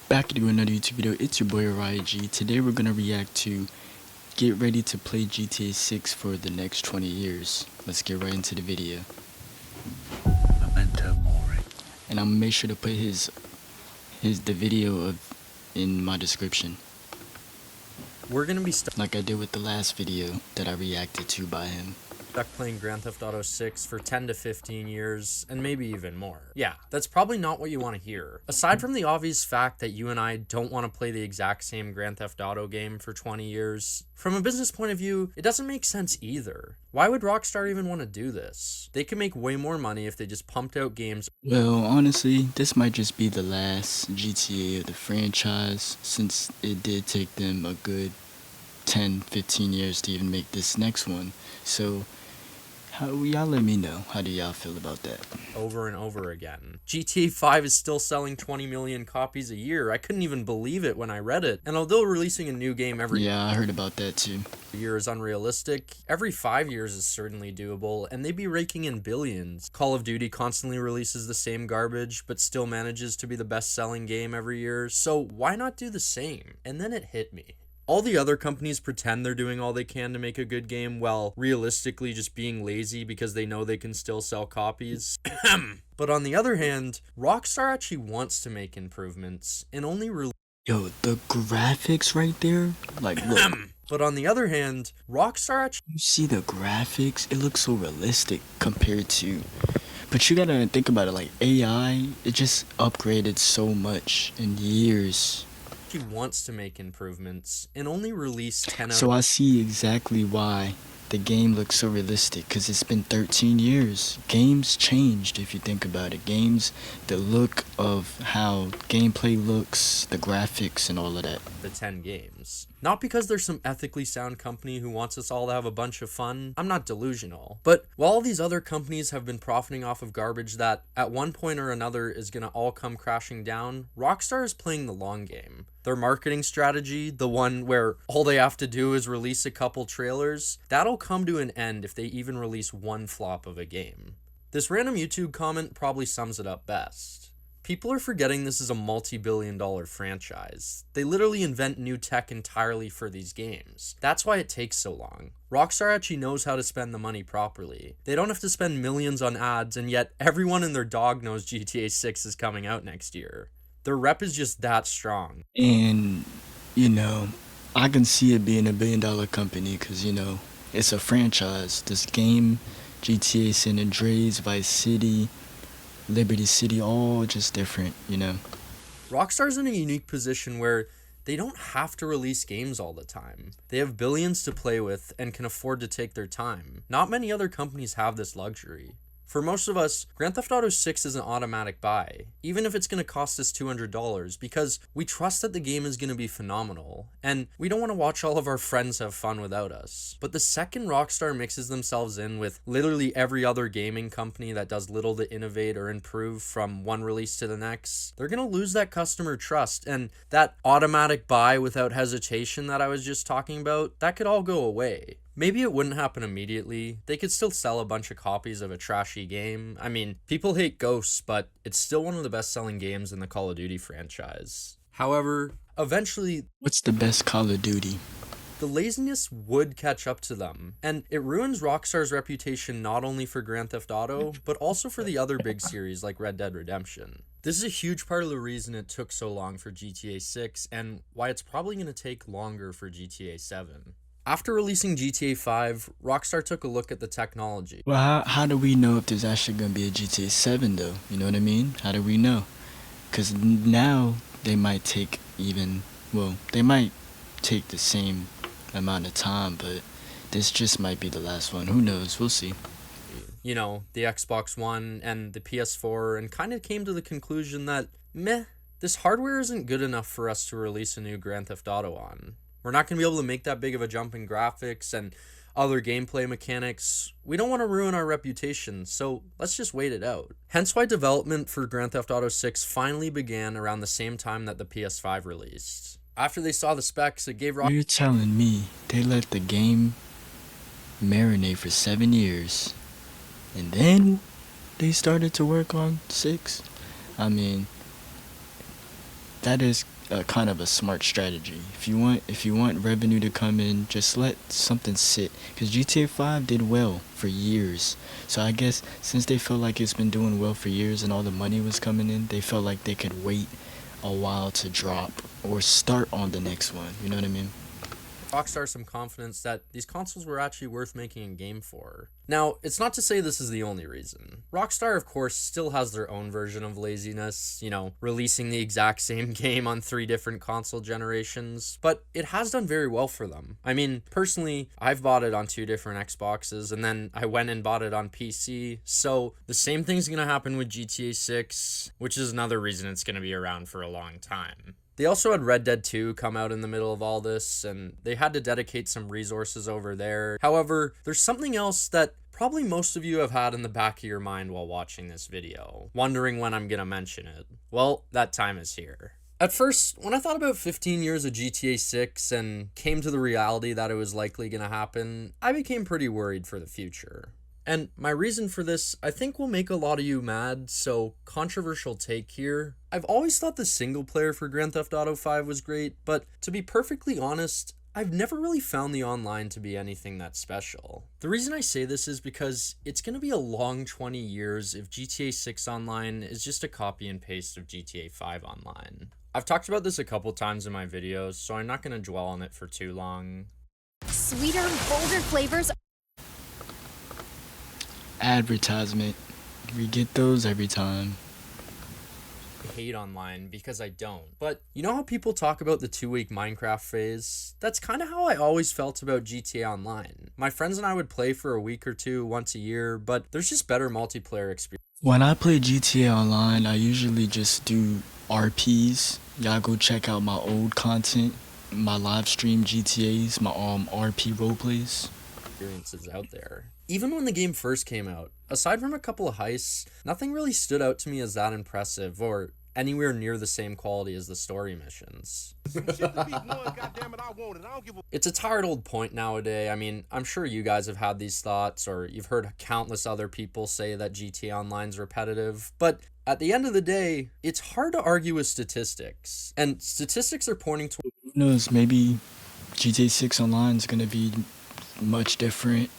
Back to do another YouTube video. It's your boy RIG. Today we're gonna react to get ready to play GTA 6 for the next 20 years. Let's get right into the video. Memento Mori. And I'm gonna make sure to put the video in my description, We're gonna be stuck like I did with the last video that I reacted to by him. playing Grand Theft Auto 6 for 10 to 15 years, and maybe even more. Yeah, that's probably not what you want to hear. Aside from the obvious fact that you and I don't want to play the exact same Grand Theft Auto game for 20 years, from a business point of view, it doesn't make sense either. Why would Rockstar even want to do this? They could make way more money if they just pumped out games. Well, honestly, this might just be the last GTA of the franchise, since it did take them a good 10-15 years to even make this next one. So y'all let me know, how do y'all feel about that? Over and over again. GTA 5 is still selling 20 million copies a year. I couldn't even believe it when I read it. And although releasing a new game every Yeah, I heard about that too. year is unrealistic, every 5 years is certainly doable, and they'd be raking in billions. Call of Duty constantly releases the same garbage, but still manages to be the best-selling game every year, so why not do the same? And then it hit me. All the other companies pretend they're doing all they can to make a good game while realistically just being lazy because they know they can still sell copies. But on the other hand, Rockstar actually wants to make improvements and only Yo, the graphics right there, like look. But on the other hand, Rockstar actually You see the graphics? It looks so realistic compared to, but you gotta think about it, like AI, it just upgraded so much in years. wants to make improvements and only release 10 out So I see exactly why the game looks so realistic, because it's been 13 years. Games changed, if you think about it. Games, the look of how gameplay looks, the graphics and all of that. the 10 games. Not because there's some ethically sound company who wants us all to have a bunch of fun. I'm not delusional. But while all these other companies have been profiting off of garbage that at one point or another is gonna all come crashing down, Rockstar is playing the long game. Their marketing strategy, the one where all they have to do is release a couple trailers, that'll come to an end if they even release one flop of a game. This random YouTube comment probably sums it up best. People are forgetting this is a multi-billion-dollar franchise. They literally invent new tech entirely for these games. That's why it takes so long. Rockstar actually knows how to spend the money properly. They don't have to spend millions on ads, and yet everyone and their dog knows GTA 6 is coming out next year. Their rep is just that strong. And, I can see it being a billion-dollar company because, it's a franchise. This game, GTA San Andreas, Vice City, Liberty City, all just different, Rockstar's in a unique position where they don't have to release games all the time. They have billions to play with and can afford to take their time. Not many other companies have this luxury. For most of us, Grand Theft Auto 6 is an automatic buy, even if it's going to cost us $200, because we trust that the game is going to be phenomenal, and we don't want to watch all of our friends have fun without us. But the second Rockstar mixes themselves in with literally every other gaming company that does little to innovate or improve from one release to the next, they're going to lose that customer trust, and that automatic buy without hesitation that I was just talking about, that could all go away. Maybe it wouldn't happen immediately. They could still sell a bunch of copies of a trashy game. I mean, people hate Ghosts, but it's still one of the best-selling games in the Call of Duty franchise. However, eventually, What's the best Call of Duty? the laziness would catch up to them, and it ruins Rockstar's reputation not only for Grand Theft Auto, but also for the other big series like Red Dead Redemption. This is a huge part of the reason it took so long for GTA 6, and why it's probably going to take longer for GTA 7. After releasing GTA 5, Rockstar took a look at the technology. Well, how do we know if there's actually going to be a GTA 7 though? You know what I mean? How do we know? Because now they might take they might take the same amount of time, but this just might be the last one. Who knows? We'll see. The Xbox One and the PS4, and kind of came to the conclusion that, this hardware isn't good enough for us to release a new Grand Theft Auto on. We're not going to be able to make that big of a jump in graphics and other gameplay mechanics. We don't want to ruin our reputation, so let's just wait it out. Hence why development for Grand Theft Auto 6 finally began around the same time that the PS5 released. After they saw the specs, it gave Rockstar. You're telling me they let the game marinate for 7 years, and then they started to work on 6? I mean, that is kind of a smart strategy. If you want revenue to come in, just let something sit. Cause GTA 5 did well for years. So I guess since they felt like it's been doing well for years and all the money was coming in, they felt like they could wait a while to drop or start on the next one. You know what I mean? Rockstar some confidence that these consoles were actually worth making a game for. Now, it's not to say this is the only reason. Rockstar, of course, still has their own version of laziness, releasing the exact same game on 3 different console generations, but it has done very well for them. I mean, personally, I've bought it on 2 different Xboxes, and then I went and bought it on PC, so the same thing's gonna happen with GTA 6, which is another reason it's gonna be around for a long time. They also had Red Dead 2 come out in the middle of all this, and they had to dedicate some resources over there. However, there's something else that probably most of you have had in the back of your mind while watching this video, wondering when I'm gonna mention it. Well, that time is here. At first, when I thought about 15 years of GTA 6 and came to the reality that it was likely gonna happen, I became pretty worried for the future. And my reason for this, I think, will make a lot of you mad, so controversial take here. I've always thought the single player for Grand Theft Auto 5 was great, but to be perfectly honest, I've never really found the online to be anything that special. The reason I say this is because it's going to be a long 20 years if GTA 6 Online is just a copy and paste of GTA 5 Online. I've talked about this a couple times in my videos, so I'm not going to dwell on it for too long. Sweeter, bolder flavors. Advertisement. We get those every time. Hate online because I don't. But you know how people talk about the 2-week Minecraft phase? That's kind of how I always felt about GTA Online. My friends and I would play for a week or two once a year, but there's just better multiplayer experience. When I play GTA Online, I usually just do RPs. Y'all go check out my old content, my live stream GTAs, my RP roleplays. Experiences out there. Even when the game first came out, aside from a couple of heists, nothing really stood out to me as that impressive or anywhere near the same quality as the story missions. It's a tired old point nowadays. I mean, I'm sure you guys have had these thoughts, or you've heard countless other people say that GTA Online's repetitive, but at the end of the day, it's hard to argue with statistics, and statistics are pointing to Who knows, maybe GTA 6 Online is going to be much different.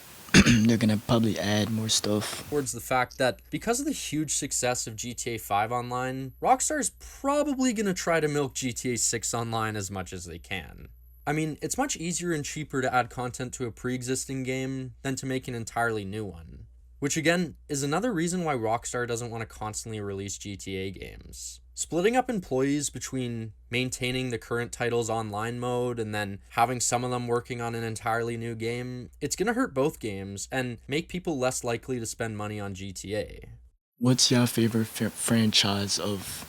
They're going to probably add more stuff. Towards the fact that because of the huge success of GTA 5 Online, Rockstar's probably going to try to milk GTA 6 Online as much as they can. I mean, it's much easier and cheaper to add content to a pre-existing game than to make an entirely new one. Which again, is another reason why Rockstar doesn't want to constantly release GTA games. Splitting up employees between maintaining the current title's online mode and then having some of them working on an entirely new game, it's gonna hurt both games and make people less likely to spend money on GTA. What's your favorite franchise of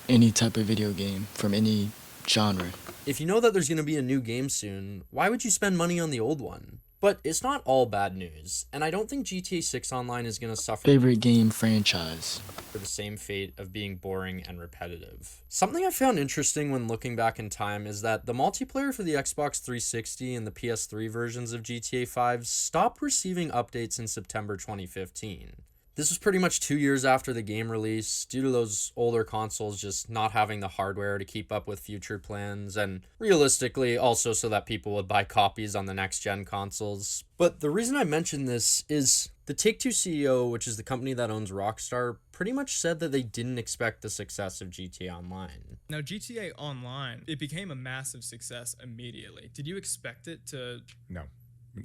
any type of video game from any genre? If you know that there's gonna be a new game soon, why would you spend money on the old one? But it's not all bad news, and I don't think GTA 6 Online is going to suffer Favorite game franchise? for the same fate of being boring and repetitive. Something I found interesting when looking back in time is that the multiplayer for the Xbox 360 and the PS3 versions of GTA 5 stopped receiving updates in September 2015. This was pretty much 2 years after the game release, due to those older consoles just not having the hardware to keep up with future plans, and realistically also so that people would buy copies on the next-gen consoles. But the reason I mention this is the Take-Two CEO, which is the company that owns Rockstar, pretty much said that they didn't expect the success of GTA Online. Now, GTA Online, it became a massive success immediately. Did you expect it to... No,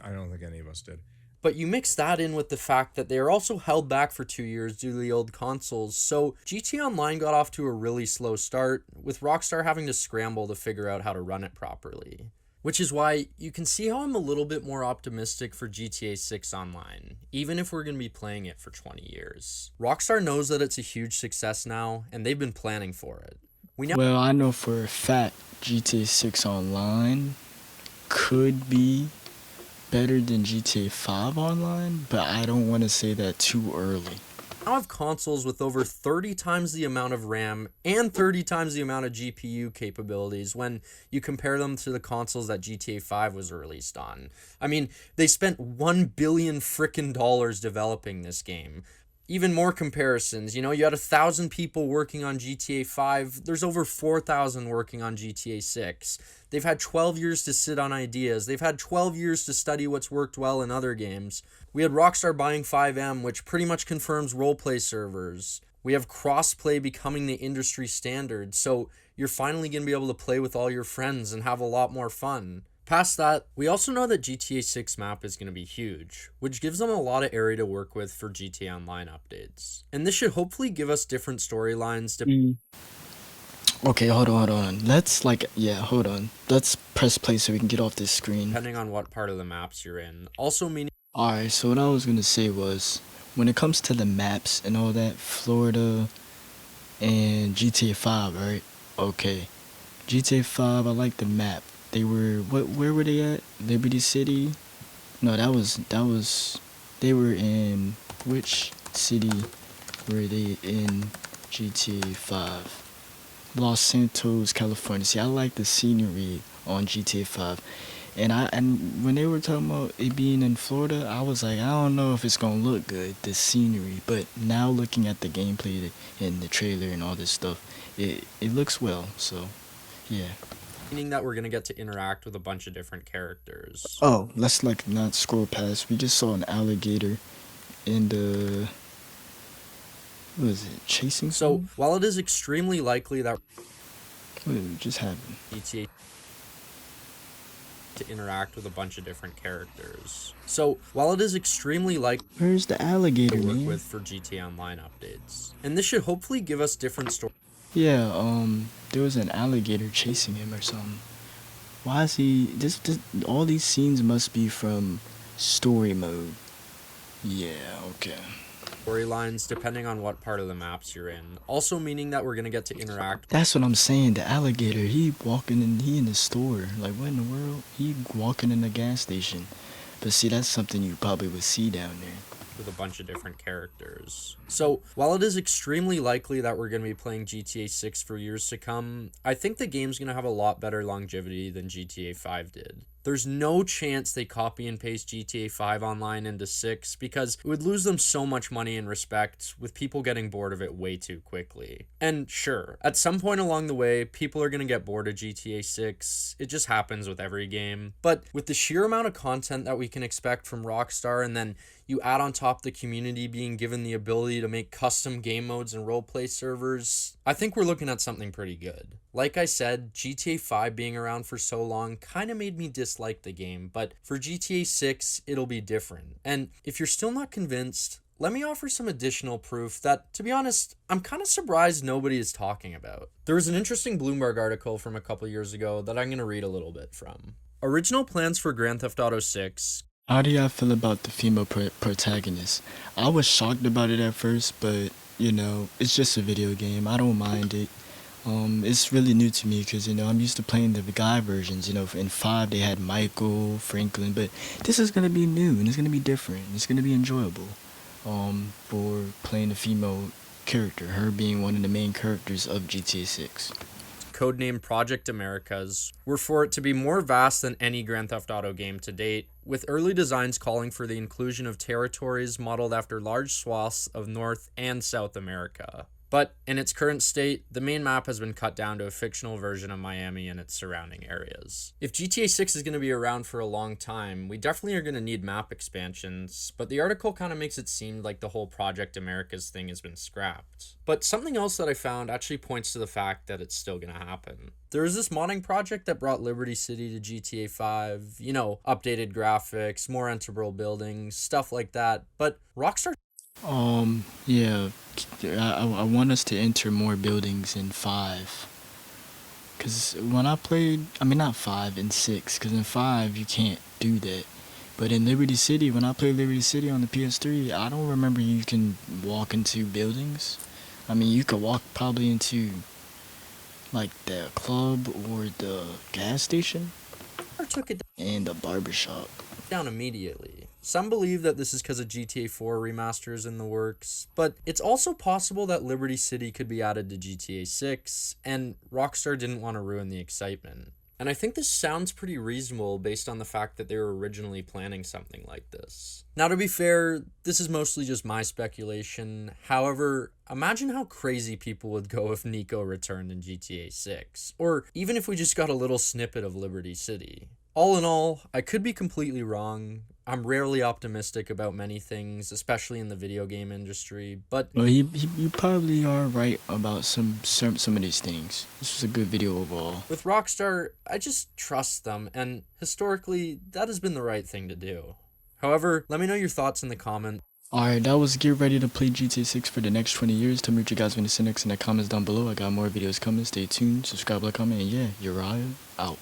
I don't think any of us did. But you mix that in with the fact that they are also held back for 2 years due to the old consoles, so GTA Online got off to a really slow start, with Rockstar having to scramble to figure out how to run it properly. Which is why you can see how I'm a little bit more optimistic for GTA 6 Online, even if we're going to be playing it for 20 years. Rockstar knows that it's a huge success now, and they've been planning for it. Well, I know for a fact GTA 6 Online could be better than GTA 5 Online, but I don't want to say that too early. Now have consoles with over 30 times the amount of RAM and 30 times the amount of GPU capabilities when you compare them to the consoles that GTA 5 was released on. I mean, they spent $1 billion frickin' developing this game. even more comparisons. You know, you had 1,000 people working on GTA 5. There's over 4,000 working on GTA 6. They've had 12 years to sit on ideas. They've had 12 years to study what's worked well in other games. We had Rockstar buying 5M, which pretty much confirms roleplay servers. We have crossplay becoming the industry standard, so you're finally going to be able to play with all your friends and have a lot more fun. Past that, we also know that GTA 6 map is going to be huge, which gives them a lot of area to work with for GTA Online updates. And this should hopefully give us different storylines to Okay, hold on. Hold on. Let's press play so we can get off this screen. depending on what part of the maps you're in. Also meaning Alright, so what I was gonna say was, when it comes to the maps and all that, Florida and GTA 5, right? Okay. GTA 5, I like the map. They were, where were they at? Liberty City? No, they were in, which city were they in GTA 5? Los Santos, California. See, I like the scenery on GTA 5. And when they were talking about it being in Florida, I was like, I don't know if it's gonna look good, the scenery. But now looking at the gameplay and the trailer and all this stuff, it looks well. So, yeah. that we're going to get to interact with a bunch of different characters. Oh, let's not scroll past. We just saw an alligator in the, what is it, chasing? So, someone? while it is extremely likely that What just happened? GTA to interact with a bunch of different characters. So, while it is extremely likely Where's the alligator, to work man? with for GTA Online updates. And this should hopefully give us different stories. Yeah, there was an alligator chasing him or something. Why is he? This all these scenes must be from story mode. Yeah, okay. Storylines depending on what part of the maps you're in. Also meaning that we're gonna get to interact That's what I'm saying. The alligator, he in the store. Like, what in the world? He walking in the gas station. But see, that's something you probably would see down there. with a bunch of different characters. So, while it is extremely likely that we're going to be playing GTA 6 for years to come, I think the game's going to have a lot better longevity than GTA 5 did. There's no chance they copy and paste GTA 5 online into 6 because it would lose them so much money and respect, with people getting bored of it way too quickly. And sure, at some point along the way, people are going to get bored of GTA 6. It just happens with every game. But with the sheer amount of content that we can expect from Rockstar, and then you add on top the community being given the ability to make custom game modes and roleplay servers, I think we're looking at something pretty good. Like I said, GTA 5 being around for so long kind of made me dislike the game, but for GTA 6, it'll be different. And if you're still not convinced, let me offer some additional proof that, to be honest, I'm kind of surprised nobody is talking about. There was an interesting Bloomberg article from a couple years ago that I'm going to read a little bit from. Original plans for Grand Theft Auto 6. How do y'all feel about the female protagonist? I was shocked about it at first, but, you know, it's just a video game. I don't mind it. It's really new to me because, you know, I'm used to playing the guy versions. You know, in 5 they had Michael, Franklin, but this is going to be new and it's going to be different. It's going to be enjoyable for playing a female character, her being one of the main characters of GTA 6. Codenamed Project Americas, were for it to be more vast than any Grand Theft Auto game to date, with early designs calling for the inclusion of territories modeled after large swaths of North and South America. But in its current state, the main map has been cut down to a fictional version of Miami and its surrounding areas. If GTA 6 is going to be around for a long time, we definitely are going to need map expansions, but the article kind of makes it seem like the whole Project Americas thing has been scrapped. But something else that I found actually points to the fact that it's still going to happen. There was this modding project that brought Liberty City to GTA 5, you know, updated graphics, more enterable buildings, stuff like that, but Rockstar Yeah, I want us to enter more buildings in 5. Because when I played, I mean, not 5, in 6, because in 5 you can't do that. But in Liberty City, when I played Liberty City on the PS3, I don't remember you can walk into buildings. I mean, you could walk probably into, like, the club or the gas station took it and the barbershop. down immediately. Some believe that this is because of GTA 4 remasters in the works, but it's also possible that Liberty City could be added to GTA 6, and Rockstar didn't want to ruin the excitement. And I think this sounds pretty reasonable based on the fact that they were originally planning something like this. Now, to be fair, this is mostly just my speculation. However, imagine how crazy people would go if Nico returned in GTA 6, or even if we just got a little snippet of Liberty City. All in all, I could be completely wrong. I'm rarely optimistic about many things, especially in the video game industry, but Well, you probably are right about some of these things. This was a good video overall. with Rockstar, I just trust them, and historically, that has been the right thing to do. However, let me know your thoughts in the comments. Alright, that was Get Ready to Play GTA 6 for the next 20 years. Tell me what you guys want to see next in the comments down below. I got more videos coming. Stay tuned, subscribe, like, comment, and yeah, Uriah out.